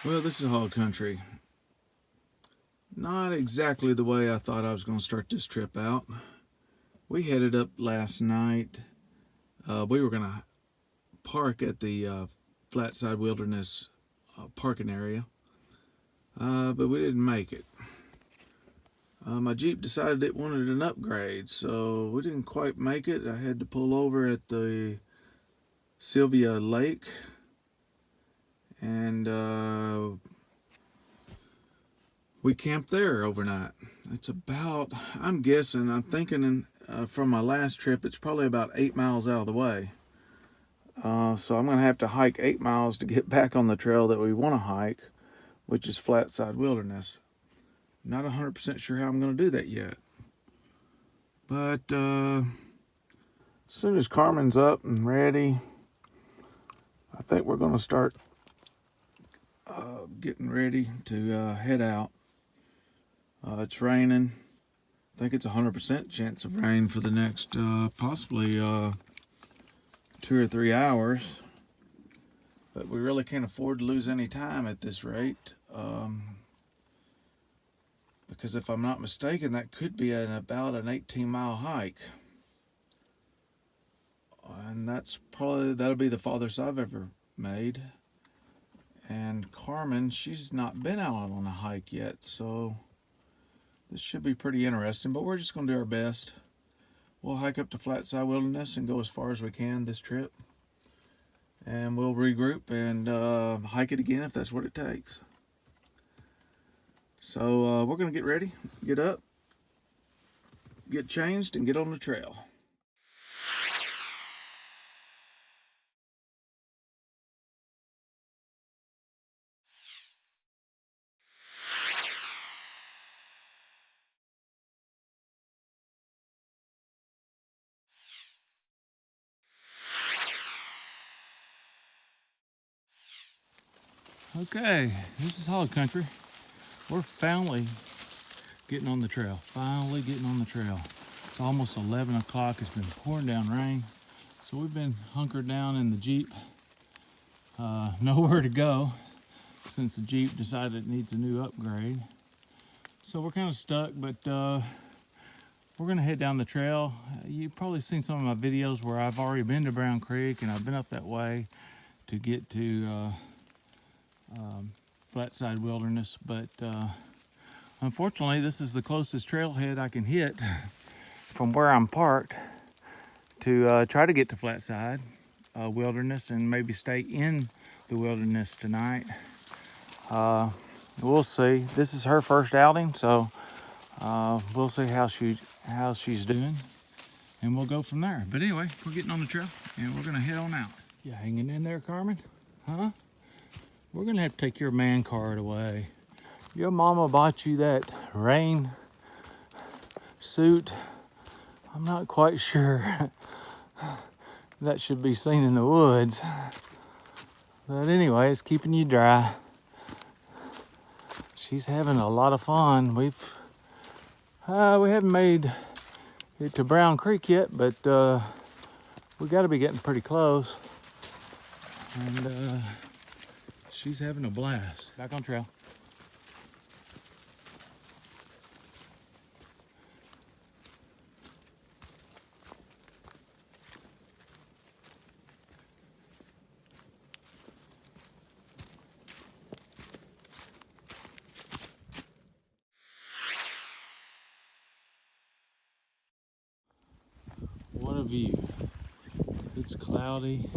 Well, this is Hogg country. Not exactly the way I thought I was going to start this trip out. We headed up last night. We were going to park at the Flatside Wilderness parking area, but we didn't make it. My Jeep decided it wanted an upgrade, so we didn't quite make it. I had to pull over at the Sylvia Lake, and we camped there overnight. It's about, I'm thinking from my last trip, it's probably about 8 miles out of the way. So I'm going to have to hike 8 miles to get back on the trail that we want to hike, which is Flatside Wilderness. Not 100% sure how I'm going to do that yet. But as soon as Carmen's up and ready, I think we're going to start getting ready to head out. It's raining. I think it's 100% chance of rain for the next possibly 2 or 3 hours. But we really can't afford to lose any time at this rate. Because if I'm not mistaken, that could be about an 18-mile hike. And that'll be the farthest I've ever made. And Carmen, she's not been out on a hike yet, so this should be pretty interesting, but we're just going to do our best. We'll hike up to Flatside Wilderness and go as far as we can this trip. And we'll regroup and hike it again if that's what it takes. So we're going to get ready, get up, get changed, and get on the trail. Okay, this is Hogg country. We're finally getting on the trail. It's almost 11 o'clock. It's been pouring down rain. So we've been hunkered down in the Jeep. Nowhere to go since the Jeep decided it needs a new upgrade. So we're kind of stuck, but we're gonna head down the trail. You've probably seen some of my videos where I've already been to Brown Creek and I've been up that way to get to Flatside Wilderness, but unfortunately this is the closest trailhead I can hit from where I'm parked to try to get to Flatside Wilderness and maybe stay in the wilderness tonight. We'll see. This is her first outing, so we'll see how she's doing, and we'll go from there. But anyway, we're getting on the trail and we're gonna head on out. You hanging in there, Carmen? Huh? We're gonna have to take your man card away. Your mama bought you that rain suit. I'm not quite sure that should be seen in the woods. But anyway, it's keeping you dry. She's having a lot of fun. We haven't made it to Brown Creek yet, but we gotta be getting pretty close. And she's having a blast. Back on trail. What a view. It's cloudy.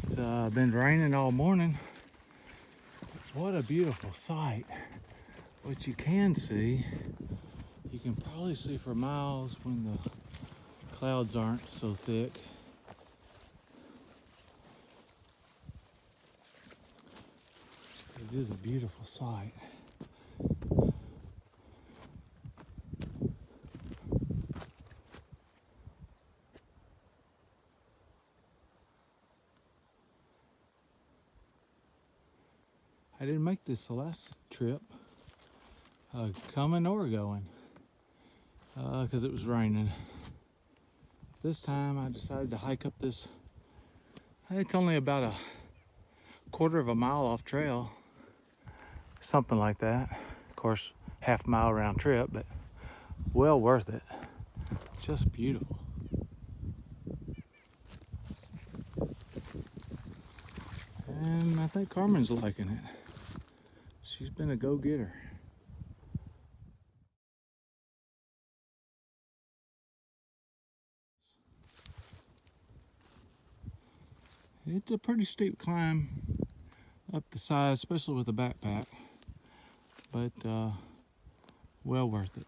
It's been raining all morning. What a beautiful sight. What you can see, you can probably see for miles when the clouds aren't so thick. it is a beautiful sight. I didn't make this the last trip, coming or going, because it was raining. This time I decided to hike up this, it's only about a quarter of a mile off trail, something like that. Of course, half mile round trip, but well worth it. Just beautiful. And I think Carmen's liking it. She's been a go-getter. It's a pretty steep climb up the side, especially with a backpack, but well worth it.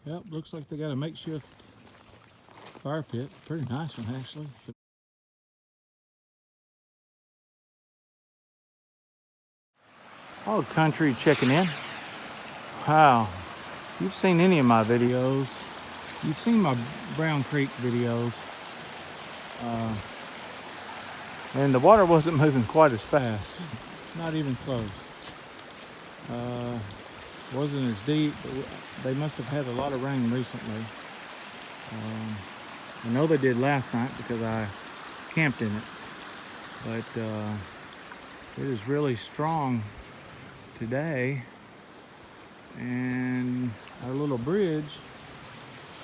Yep, looks like they got a makeshift fire pit. Pretty nice one, actually. Hogg Country checking in. Wow, if you've seen any of my videos, you've seen my Brown Creek videos, and the water wasn't moving quite as fast, not even close. Wasn't as deep, but they must have had a lot of rain recently. I know they did last night because I camped in it, but it is really strong today. And our little bridge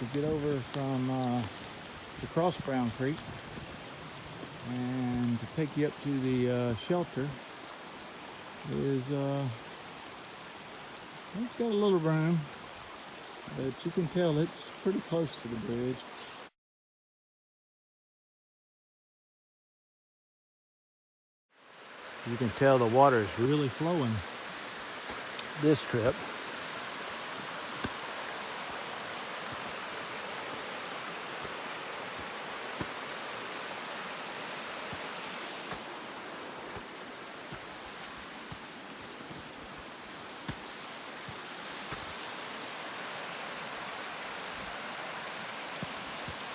to get over from to cross Brown Creek and to take you up to the shelter is it's got a little room, but you can tell it's pretty close to the bridge. You can tell the water is really flowing this trip.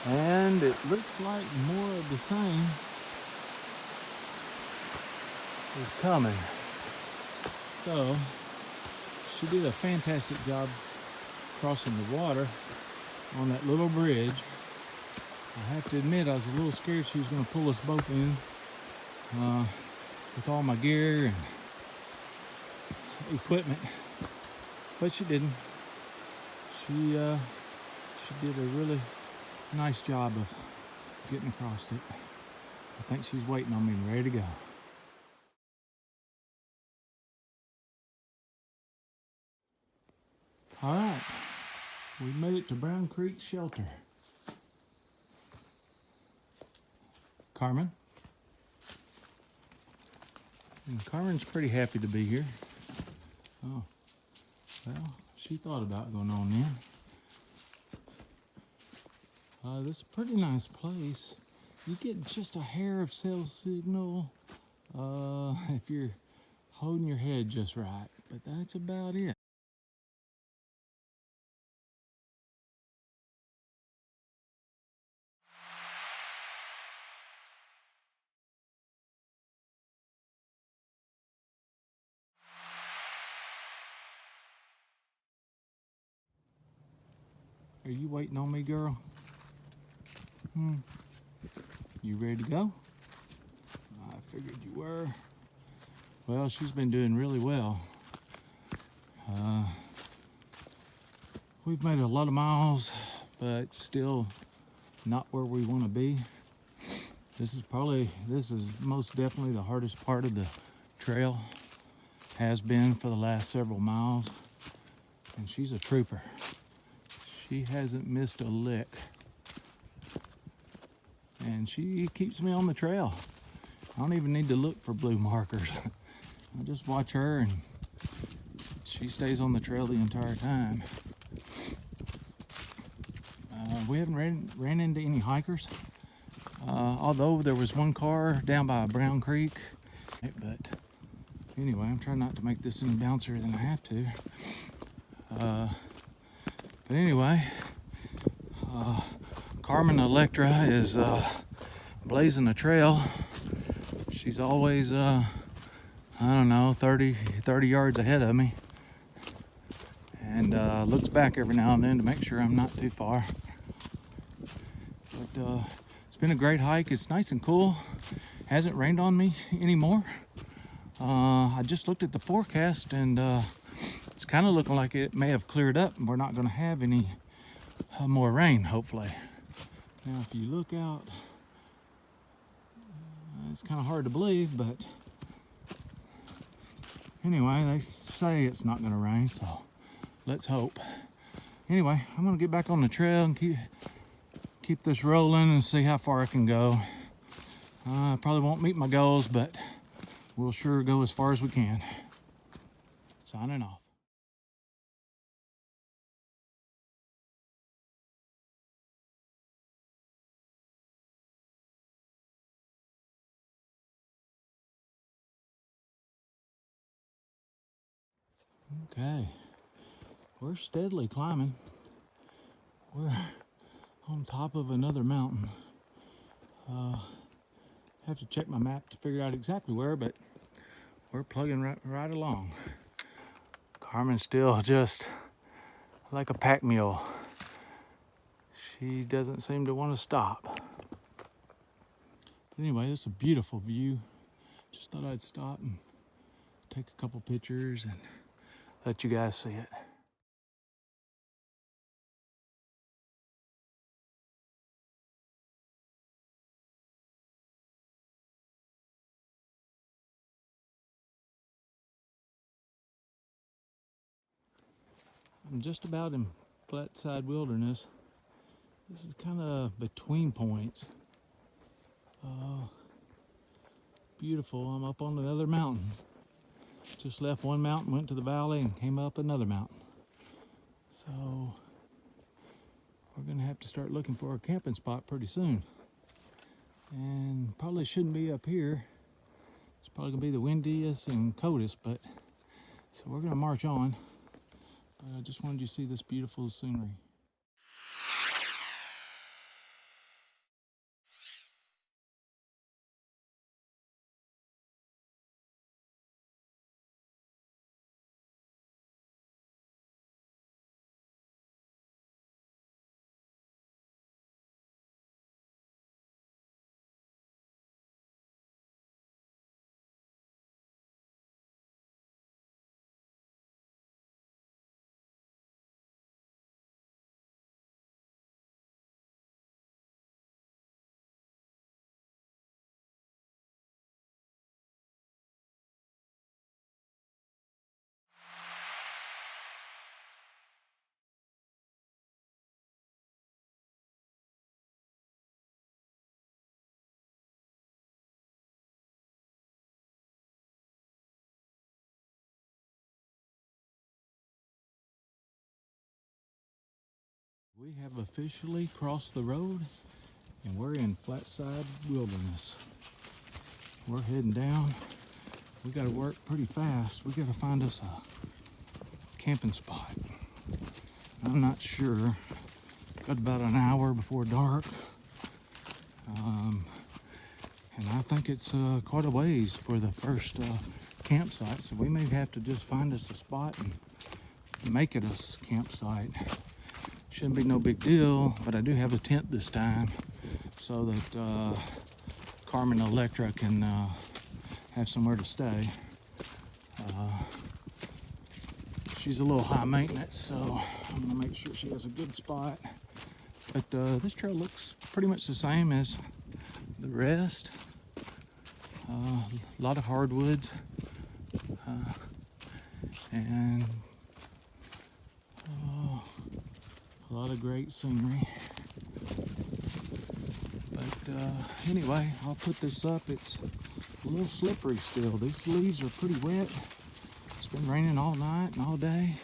And it looks like more of the same is coming. So she did a fantastic job crossing the water on that little bridge. I have to admit, I was a little scared she was going to pull us both in with all my gear and equipment, but she didn't. She did a really nice job of getting across it. I think she's waiting on me and ready to go. All right, we made it to Brown Creek Shelter. Carmen. And Carmen's pretty happy to be here. Oh, well, she thought about going on in. This is a pretty nice place. You get just a hair of cell signal if you're holding your head just right, but that's about it. Are you waiting on me, girl? You ready to go? I figured you were. Well, she's been doing really well. We've made a lot of miles, but still not where we want to be. This is most definitely the hardest part of the trail. Has been for the last several miles. And she's a trooper. She hasn't missed a lick. And she keeps me on the trail. I don't even need to look for blue markers. I just watch her and she stays on the trail the entire time. We haven't ran into any hikers. Although there was one car down by Brown Creek. But anyway, I'm trying not to make this any bouncier than I have to. But anyway, Carmen Electra is blazing a trail. She's always, I don't know, 30 yards ahead of me. And looks back every now and then to make sure I'm not too far. But it's been a great hike. It's nice and cool. Hasn't rained on me anymore. I just looked at the forecast and it's kind of looking like it may have cleared up and we're not going to have any more rain, hopefully. Now, if you look out, it's kind of hard to believe, but anyway, they say it's not going to rain, so let's hope. Anyway, I'm going to get back on the trail and keep this rolling and see how far I can go. I probably won't meet my goals, but we'll sure go as far as we can. Signing off. Okay, we're steadily climbing. We're on top of another mountain. Have to check my map to figure out exactly where, but we're plugging right along. Carmen's still just like a pack mule. She doesn't seem to want to stop. But anyway, it's a beautiful view. Just thought I'd stop and take a couple pictures and let you guys see it. I'm just about in Flatside Wilderness. This is kind of between points. Beautiful. I'm up on another mountain. Just left one mountain, went to the valley, and came up another mountain. So we're gonna have to start looking for a camping spot pretty soon. And probably shouldn't be up here. It's probably gonna be the windiest and coldest, but so we're gonna march on. But I just wanted you to see this beautiful scenery. We have officially crossed the road and we're in Flatside Wilderness. We're heading down. We gotta work pretty fast. We gotta find us a camping spot. I'm not sure. Got about an hour before dark. And I think it's quite a ways for the first campsite. So we may have to just find us a spot and make it a campsite. Shouldn't be no big deal, but I do have a tent this time so that Carmen Electra can have somewhere to stay. She's a little high maintenance, so I'm gonna make sure she has a good spot. But this trail looks pretty much the same as the rest. A lot of hardwoods and a lot of great scenery. But anyway, I'll put this up. It's a little slippery still. These leaves are pretty wet. It's been raining all night and all day.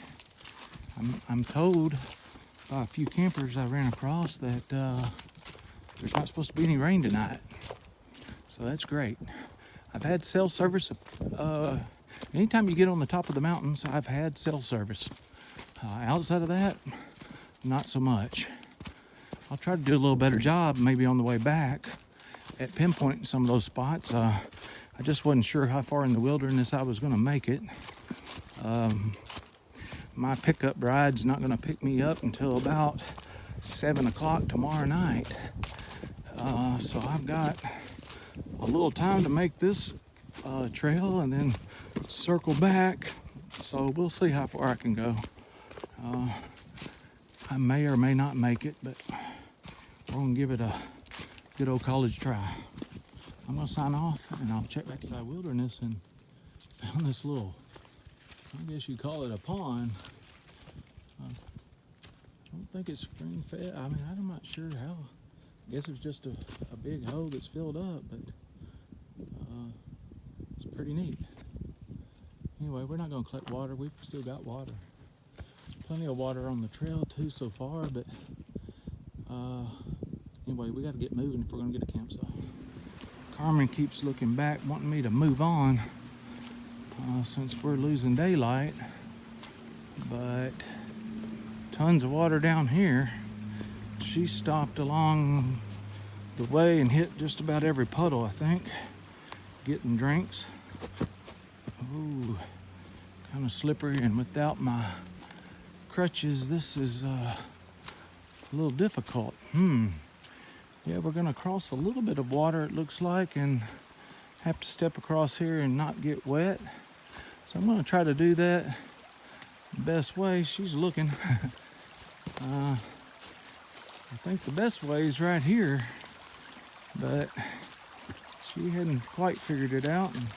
I'm told by a few campers I ran across that there's not supposed to be any rain tonight. So that's great. I've had cell service. Anytime you get on the top of the mountains, I've had cell service. Outside of that, not so much. I'll try to do a little better job maybe on the way back at pinpointing some of those spots. I just wasn't sure how far in the wilderness I was going to make it. My pickup ride's not going to pick me up until about 7 o'clock tomorrow night. So I've got a little time to make this trail and then circle back. So we'll see how far I can go. I may or may not make it, but we're gonna give it a good old college try. I'm gonna sign off and I'll check Flatside Wilderness and found this little, I guess you call it a pond. I don't think it's spring fed. I mean, I'm not sure how. I guess it's just a big hole that's filled up, but it's pretty neat. Anyway, we're not gonna collect water. We've still got water. There's plenty of water on the trail too so far, but anyway, we got to get moving if we're gonna get a campsite. Carmen keeps looking back, wanting me to move on since we're losing daylight, but tons of water down here. She stopped along the way and hit just about every puddle, I think, getting drinks. Ooh, kind of slippery, and without my crutches, this is a little difficult. Yeah, we're gonna cross a little bit of water, it looks like, and have to step across here and not get wet. So I'm gonna try to do that the best way. She's looking. I think the best way is right here, but she hadn't quite figured it out, and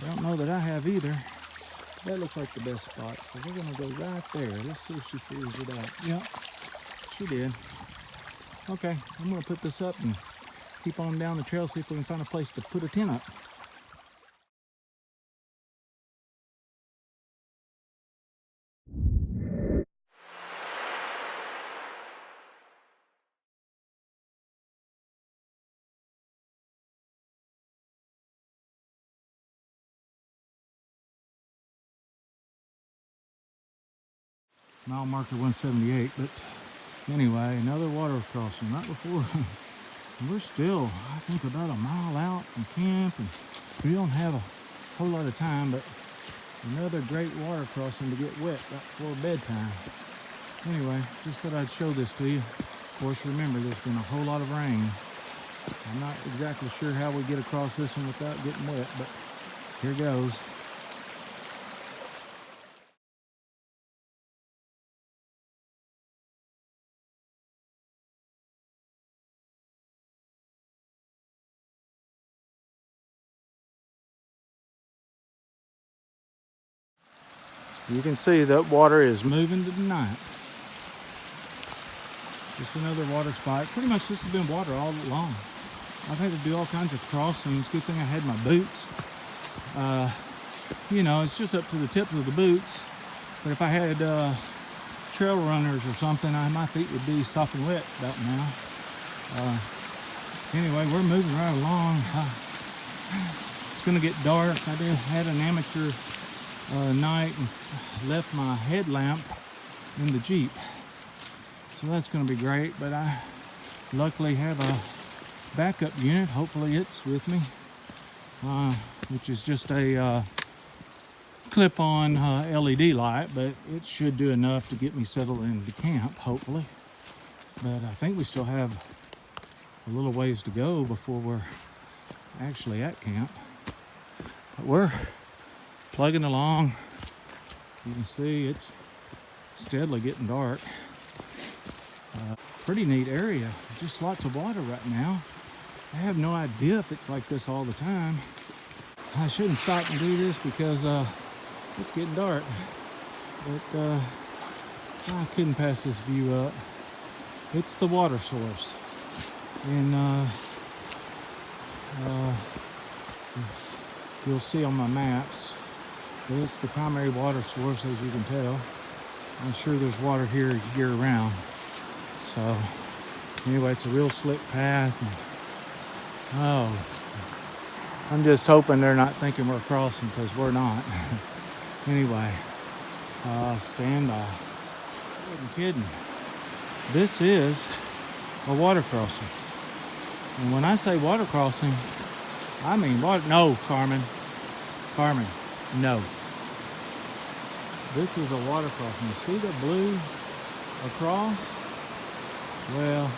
I don't know that I have either. That looks like the best spot, so we're gonna go right there. Let's see if she figures it out. Yep, she did. Okay, I'm gonna put this up and keep on down the trail, see if we can find a place to put a tent up. Mile marker 178, but anyway, another water crossing right before. We're still, I think, about a mile out from camp, and we don't have a whole lot of time, but another great water crossing to get wet right before bedtime. Anyway, just thought I'd show this to you. Of course, remember, there's been a whole lot of rain. I'm not exactly sure how we get across this one without getting wet, but here goes. You can see that water is moving tonight. Just another water spot. Pretty much this has been water all along. I've had to do all kinds of crossings. Good thing I had my boots. You know, it's just up to the tip of the boots. But if I had trail runners or something, my feet would be sopping wet about now. Anyway, we're moving right along. It's gonna get dark. I had an amateur night and left my headlamp in the Jeep, so that's going to be great. But I luckily have a backup unit. Hopefully it's with me, which is just a clip-on LED light, but it should do enough to get me settled into camp, hopefully. But I think we still have a little ways to go before we're actually at camp. But we're plugging along. You can see it's steadily getting dark. Pretty neat area. Just lots of water right now. I have no idea if it's like this all the time. I shouldn't stop and do this because it's getting dark. But I couldn't pass this view up. It's the water source. And you'll see on my maps, it's the primary water source, as you can tell. I'm sure there's water here year round. So anyway, it's a real slick path. And, oh, I'm just hoping they're not thinking we're crossing, because we're not. Anyway, stand by. I wasn't kidding. This is a water crossing. And when I say water crossing, I mean water. No, Carmen. Carmen, no. This is a water crossing. You see the blue across? Well,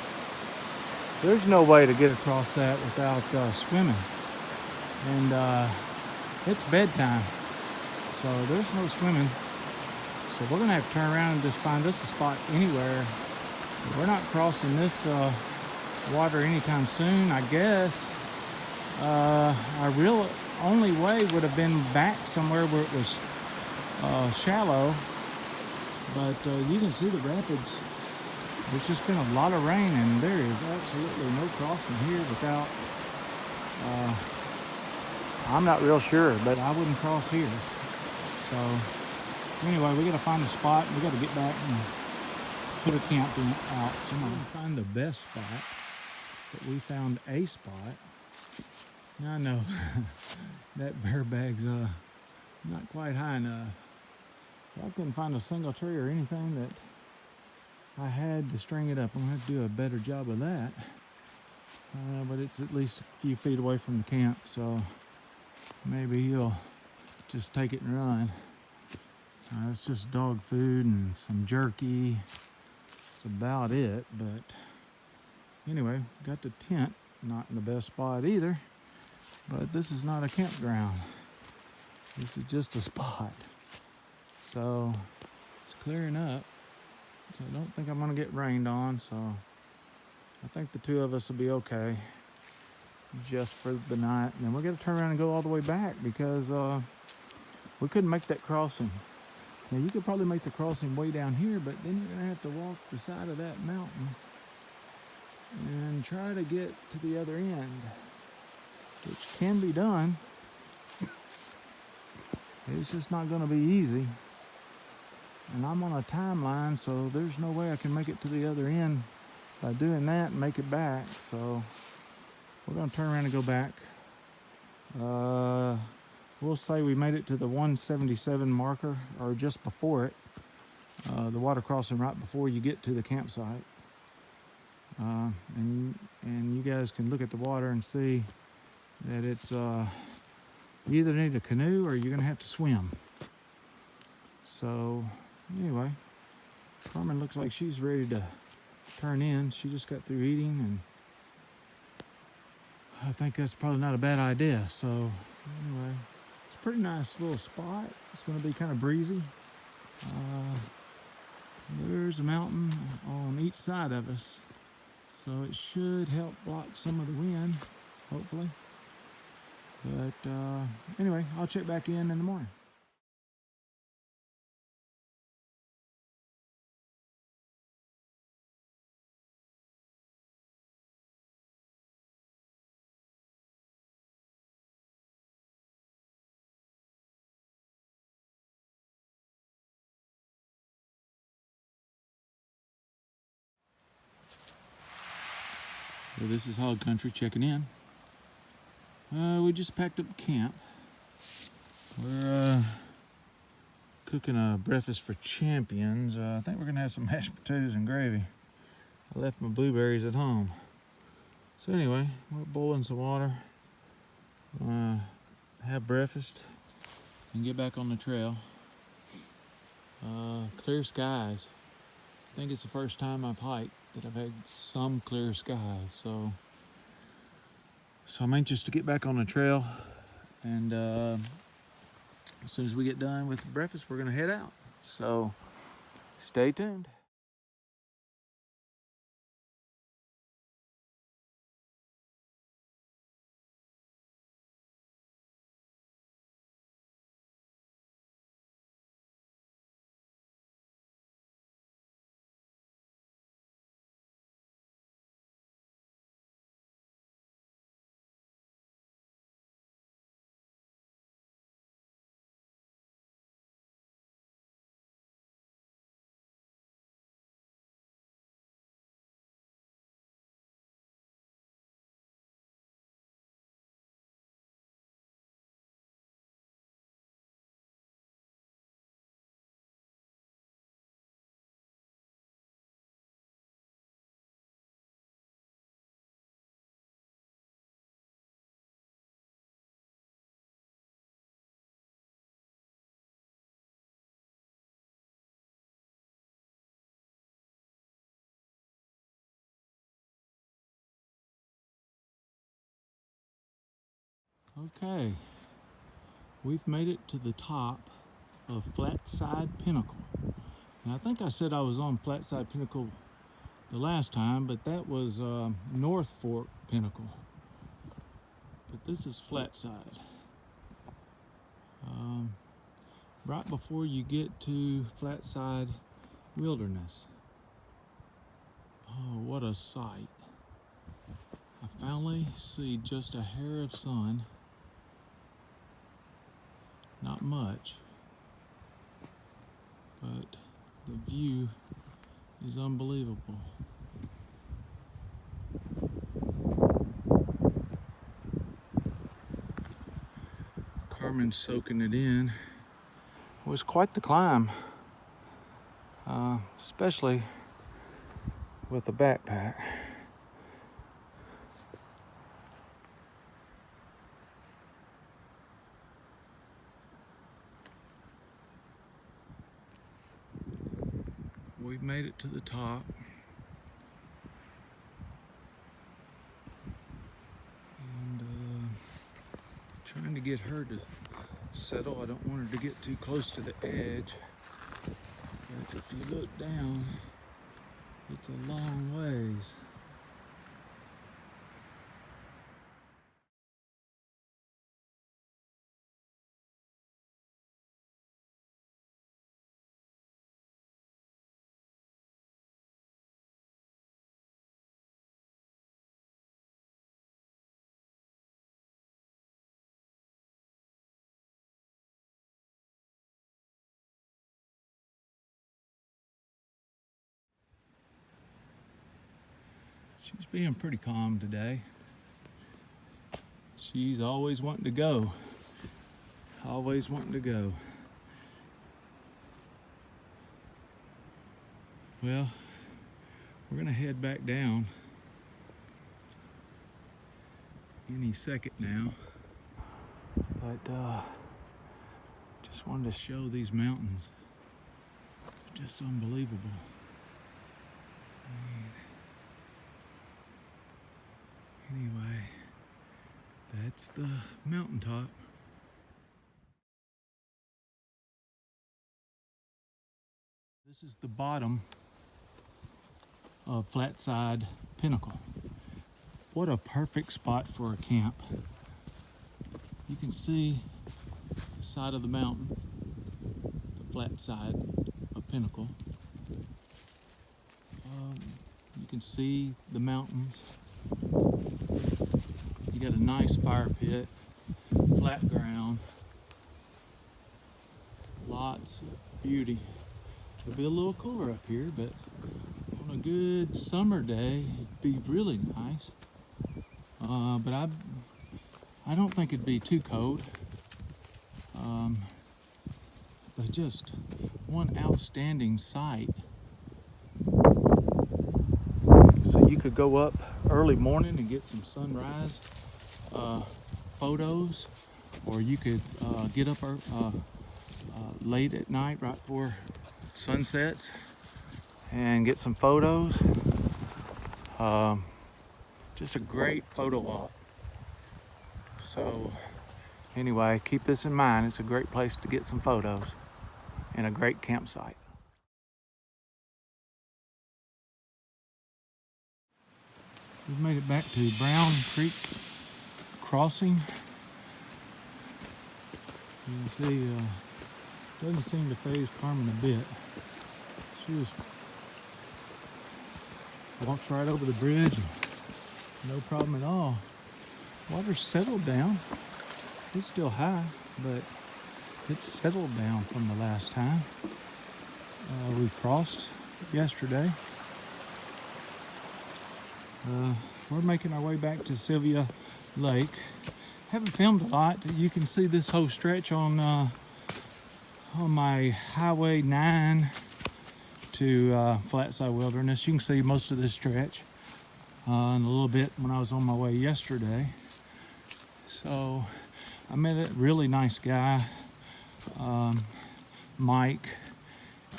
there's no way to get across that without swimming. And it's bedtime, so there's no swimming. So we're gonna have to turn around and just find us a spot anywhere. We're not crossing this water anytime soon, I guess. Our real only way would have been back somewhere where it was shallow, but you can see the rapids. There's just been a lot of rain, and there is absolutely no crossing here without, I'm not real sure, but I wouldn't cross here. So anyway, we gotta find a spot. We gotta get back and put a camp out. So I'm gonna find the best spot, but we found a spot. Now I know that bear bag's not quite high enough. I couldn't find a single tree or anything that I had to string it up. I'm gonna have to do a better job of that. But it's at least a few feet away from the camp, so maybe he'll just take it and run. It's just dog food and some jerky. That's about it, but anyway, got the tent, not in the best spot either, but this is not a campground. This is just a spot. So it's clearing up. So I don't think I'm gonna get rained on, so I think the two of us will be okay just for the night. And then we're gonna turn around and go all the way back because we couldn't make that crossing. Now you could probably make the crossing way down here, but then you're gonna have to walk the side of that mountain and try to get to the other end, which can be done. It's just not gonna be easy. And I'm on a timeline, so there's no way I can make it to the other end by doing that and make it back. So we're gonna turn around and go back. We'll say we made it to the 177 marker, or just before it. The water crossing right before you get to the campsite. And you guys can look at the water and see that it's, you either need a canoe or you're gonna have to swim. So anyway, Carmen looks like she's ready to turn in. She just got through eating, and I think that's probably not a bad idea. So anyway, it's a pretty nice little spot. It's going to be kind of breezy. There's a mountain on each side of us, so it should help block some of the wind, hopefully. But anyway, I'll check back in the morning. Well, this is Hogg Country checking in. We just packed up camp. We're cooking a breakfast for champions. I think we're gonna have some mashed potatoes and gravy. I left my blueberries at home. So anyway, we're boiling some water, have breakfast, and get back on the trail. Clear skies. I think it's the first time I've hiked that I've had some clear skies. So So I'm anxious to get back on the trail, and as soon as we get done with breakfast, we're gonna head out. So stay tuned. Okay, we've made it to the top of Flatside Pinnacle. And I think I said I was on Flatside Pinnacle the last time, but that was North Fork Pinnacle. But this is Flatside. Right before you get to Flatside Wilderness. Oh, what a sight. I finally see just a hair of sun. Not much, but the view is unbelievable. Carmen's soaking it in. It was quite the climb, especially with a backpack. We've made it to the top. And trying to get her to settle. I don't want her to get too close to the edge. But if you look down, it's a long ways. She's being pretty calm today. She's always wanting to go. Always wanting to go. Well, we're gonna head back down any second now. But just wanted to show these mountains. They're just unbelievable. Anyway, that's the mountaintop. This is the bottom of Flatside Pinnacle. What a perfect spot for a camp. You can see the side of the mountain, the flat side of Pinnacle. You can see the mountains. You got a nice fire pit, flat ground, lots of beauty. It'll be a little cooler up here, but on a good summer day, it'd be really nice. But I don't think it'd be too cold. But just one outstanding sight. So you could go up early morning and get some sunrise photos, or you could get up late at night right before sunsets and get some photos. Just a great photo op. So anyway, keep this in mind. It's a great place to get some photos and a great campsite. We've made it back to Brown Creek Crossing. You can see, doesn't seem to faze Carmen a bit. She just walks right over the bridge, and no problem at all. Water's settled down. It's still high, but it's settled down from the last time. We crossed yesterday. We're making our way back to Sylvia Lake. Haven't filmed a lot. You can see this whole stretch on my Highway 9 to Flatside Wilderness. You can see most of this stretch and a little bit when I was on my way yesterday. So I met a really nice guy, Mike,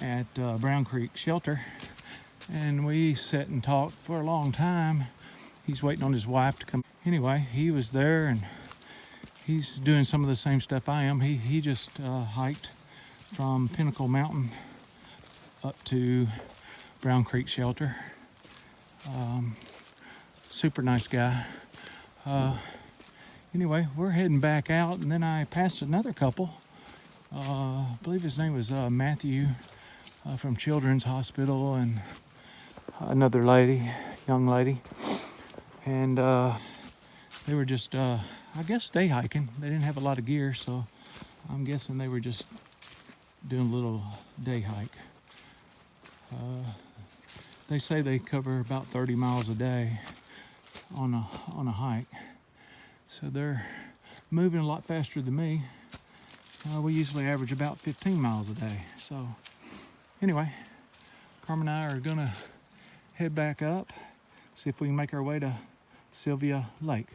at Brown Creek Shelter, and we sat and talked for a long time. He's waiting on his wife to come. Anyway, he was there and he's doing some of the same stuff I am. He just hiked from Pinnacle Mountain up to Brown Creek Shelter. Super nice guy. Anyway, we're heading back out, and then I passed another couple. I believe his name was Matthew from Children's Hospital, and another lady, young lady. And they were just, I guess, day hiking. They didn't have a lot of gear, so I'm guessing they were just doing a little day hike. They say they cover about 30 miles a day on a hike. So they're moving a lot faster than me. We usually average about 15 miles a day. So anyway, Carmen and I are gonna head back up, see if we can make our way to Sylvia Lake.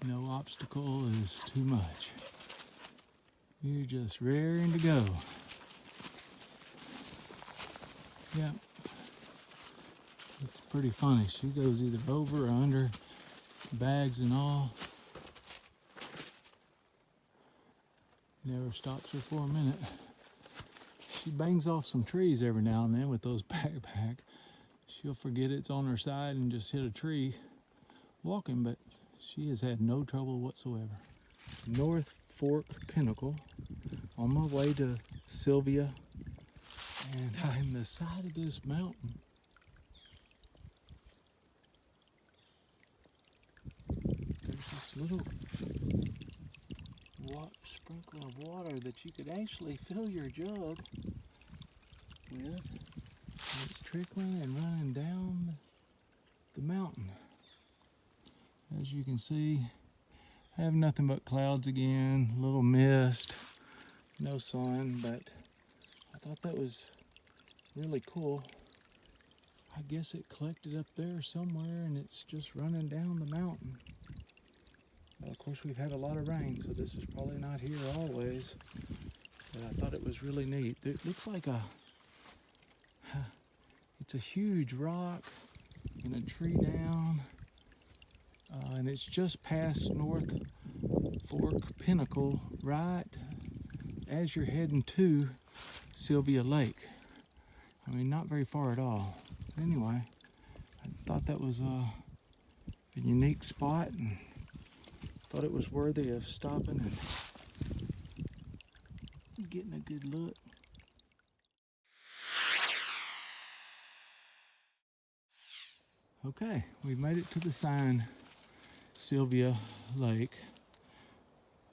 No obstacle is too much. You're just raring to go. Yeah. It's pretty funny. She goes either over or under, bags and all. Never stops her for a minute. She bangs off some trees every now and then with those backpacks. She'll forget it's on her side and just hit a tree walking, but she has had no trouble whatsoever. North Fork Pinnacle, on my way to Sylvia, and I'm the side of this mountain. There's this little sprinkle of water that you could actually fill your jug with. And it's trickling and running down the mountain. As you can see, I have nothing but clouds again, a little mist, no sun, but I thought that was really cool. I guess it collected up there somewhere and it's just running down the mountain. Of course, we've had a lot of rain, so this is probably not here always, but I thought it was really neat. It looks like it's a huge rock and a tree down, and it's just past North Fork Pinnacle, right as you're heading to Sylvia Lake. I mean, not very far at all. Anyway, I thought that was a unique spot and thought it was worthy of stopping and getting a good look. Okay, we've made it to the sign, Sylvia Lake.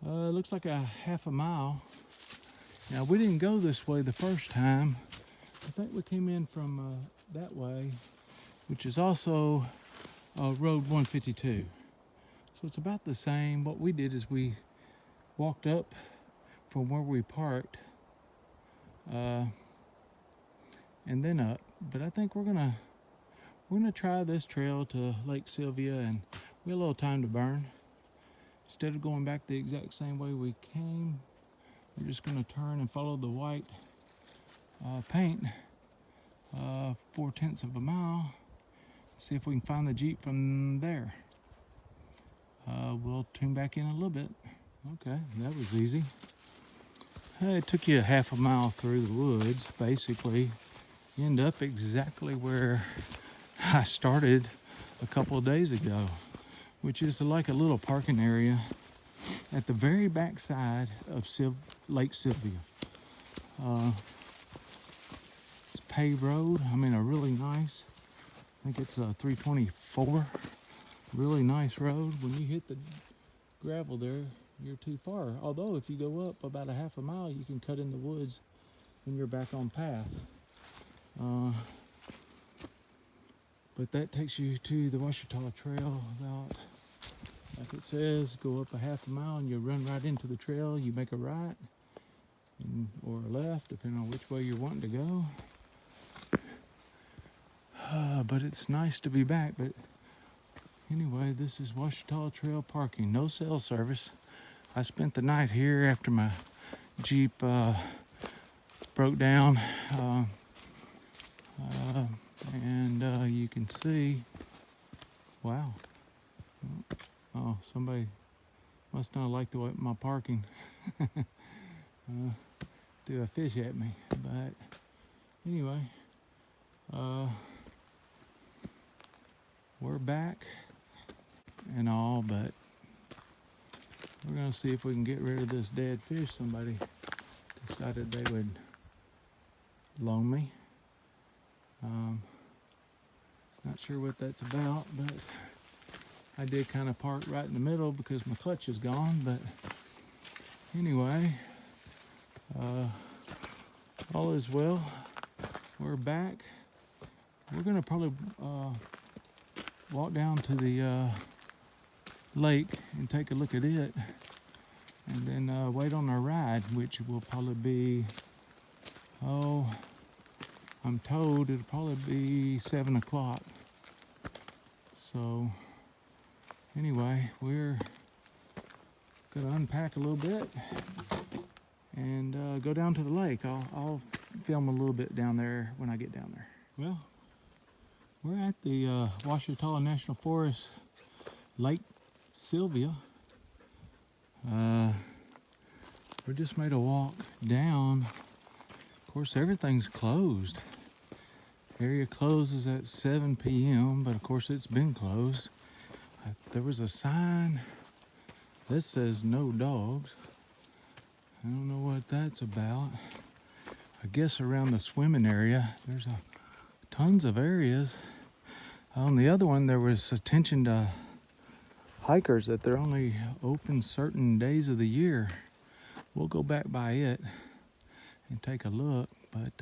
Looks like a half a mile. Now, we didn't go this way the first time. I think we came in from that way, which is also Road 152. So it's about the same. What we did is we walked up from where we parked and then up. But I think we're gonna try this trail to Lake Sylvia, and we have a little time to burn. Instead of going back the exact same way we came, we're just gonna turn and follow the white paint 4/10 of a mile, See if we can find the Jeep from there. We'll tune back in a little bit. Okay, that was easy. It took you a half a mile through the woods, basically. You end up exactly where I started a couple of days ago, which is like a little parking area at the very back side of Lake Sylvia. It's a paved road. I mean, a really nice, I think it's a 324. Really nice road. When you hit the gravel there, you're too far. Although if you go up about a half a mile, you can cut in the woods and you're back on path. But that takes you to the Ouachita Trail about, like it says, go up a half a mile and you run right into the trail. You make a right or a left, depending on which way you're wanting to go. But it's nice to be back. But anyway, this is Ouachita Trail parking. No cell service. I spent the night here after my Jeep broke down. And you can see, wow. Oh, somebody must not like my parking. Threw a fish at me. But anyway, we're back and all, but we're gonna see if we can get rid of this dead fish somebody decided they would loan me. Not sure what that's about, but I did kind of park right in the middle because my clutch is gone. But anyway, all is well. We're back. We're gonna probably walk down to the lake and take a look at it, and then wait on our ride, which will probably be, I'm told it'll probably be 7 o'clock. So anyway, we're gonna unpack a little bit and go down to the lake. I'll film a little bit down there when I get down there. Well, we're at the Ouachita National Forest, Lake Sylvia. We just made a walk down. Of course, everything's closed. Area closes at 7 p.m., but of course it's been closed. There was a sign that says no dogs. I don't know what that's about. I guess around the swimming area, there's tons of areas. On the other one, there was attention to hikers that they're only open certain days of the year. We'll go back by it and take a look, but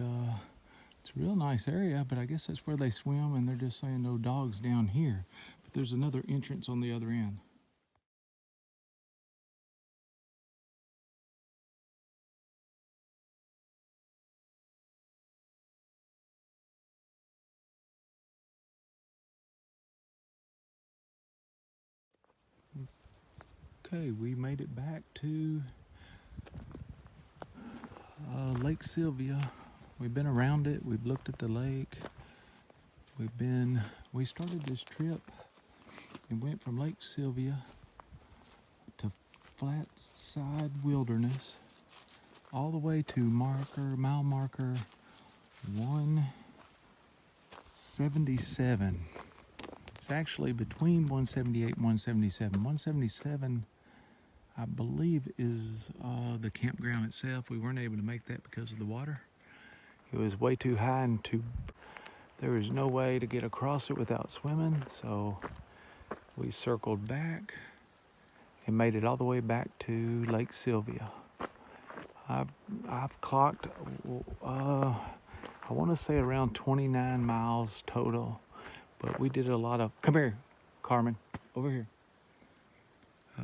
it's a real nice area, but I guess that's where they swim, and they're just saying no dogs down here. But there's another entrance on the other end. Okay, we made it back to Lake Sylvia. We've been around it. We've looked at the lake. We started this trip and went from Lake Sylvia to Flatside Wilderness, all the way to mile marker 177. It's actually between 178 and 177. 177, I believe, is the campground itself. We weren't able to make that because of the water. It was way too high and there was no way to get across it without swimming, so we circled back and made it all the way back to Lake Sylvia. I've clocked, I want to say around 29 miles total, but we did a lot of, come here, Carmen, over here.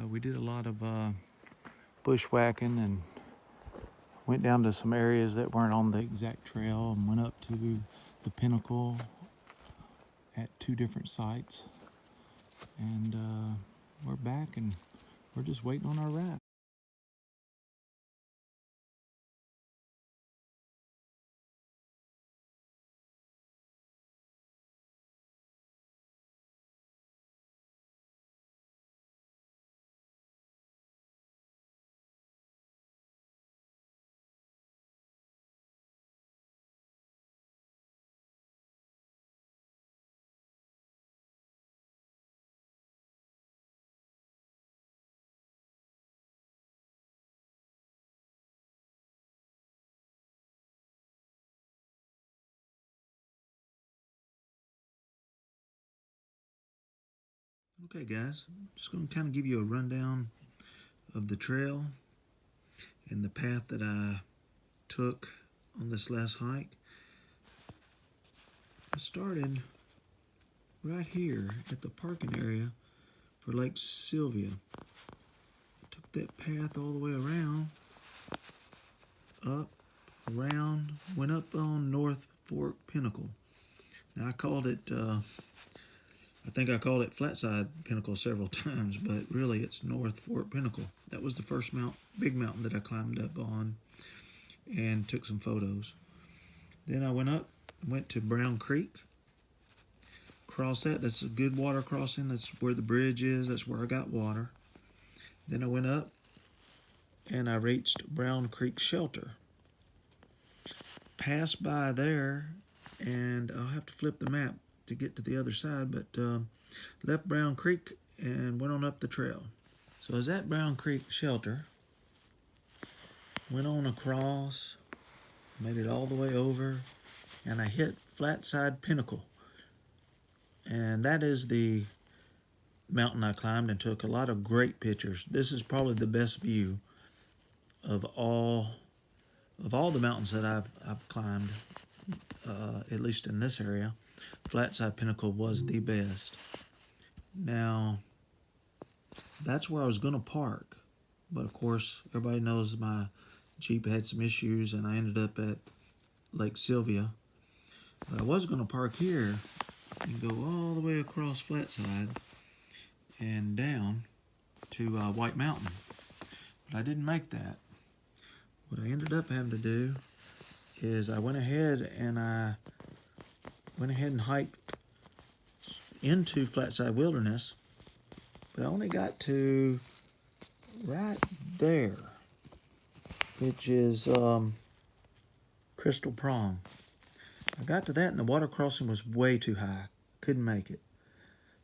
We did a lot of bushwhacking and went down to some areas that weren't on the exact trail and went up to the pinnacle at 2 different sites. And we're back and we're just waiting on our ride. Okay guys, just going to kind of give you a rundown of the trail and the path that I took on this last hike. I started right here at the parking area for Lake Sylvia. Took that path all the way around, up, around, went up on North Fork Pinnacle. Now I called it I think I called it Flatside Pinnacle several times, but really it's North Fork Pinnacle. That was the first big mountain that I climbed up on and took some photos. Then I went to Brown Creek, crossed that. That's a good water crossing. That's where the bridge is. That's where I got water. Then I went up and I reached Brown Creek Shelter. Passed by there, and I'll have to flip the map to get to the other side, but left Brown Creek and went on up the trail. So I was at Brown Creek Shelter, went on across, made it all the way over, and I hit Flatside Pinnacle. And that is the mountain I climbed and took a lot of great pictures. This is probably the best view of all the mountains that I've climbed, at least in this area. Flatside Pinnacle was the best. Now, that's where I was going to park, but of course, everybody knows my Jeep had some issues and I ended up at Lake Sylvia. But I was going to park here and go all the way across Flatside and down to White Mountain, but I didn't make that. What I ended up having to do is I went ahead and hiked into Flatside Wilderness, but I only got to right there, which is Crystal Prong. I got to that and the water crossing was way too high. Couldn't make it.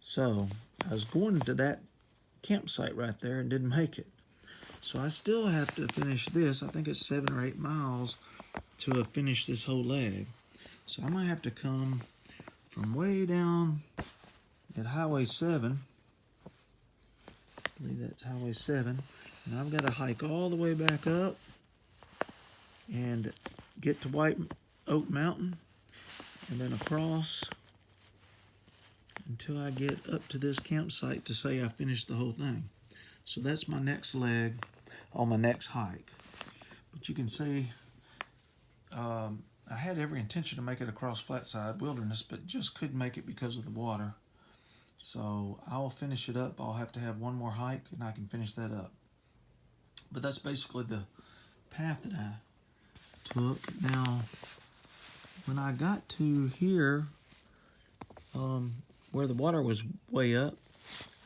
So I was going to that campsite right there and didn't make it. So I still have to finish this. I think it's 7 or 8 miles to have finished this whole leg. So I might have to come from way down at Highway 7. I believe that's Highway 7. And I've got to hike all the way back up and get to White Oak Mountain and then across until I get up to this campsite to say I finished the whole thing. So that's my next leg on my next hike. But you can see I had every intention to make it across Flatside Wilderness, but just couldn't make it because of the water. So I'll finish it up. I'll have to have one more hike and I can finish that up. But that's basically the path that I took. Now, when I got to here, where the water was way up,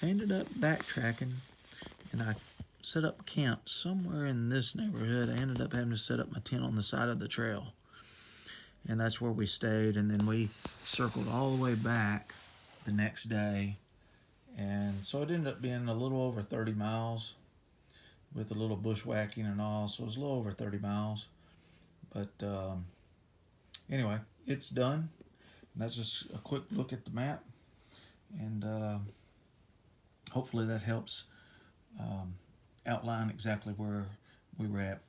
I ended up backtracking and I set up camp somewhere in this neighborhood. I ended up having to set up my tent on the side of the trail. And that's where we stayed, and then we circled all the way back the next day. And so it ended up being a little over 30 miles with a little bushwhacking and all, so it was a little over 30 miles. But anyway, it's done. And that's just a quick look at the map, and hopefully that helps outline exactly where we were at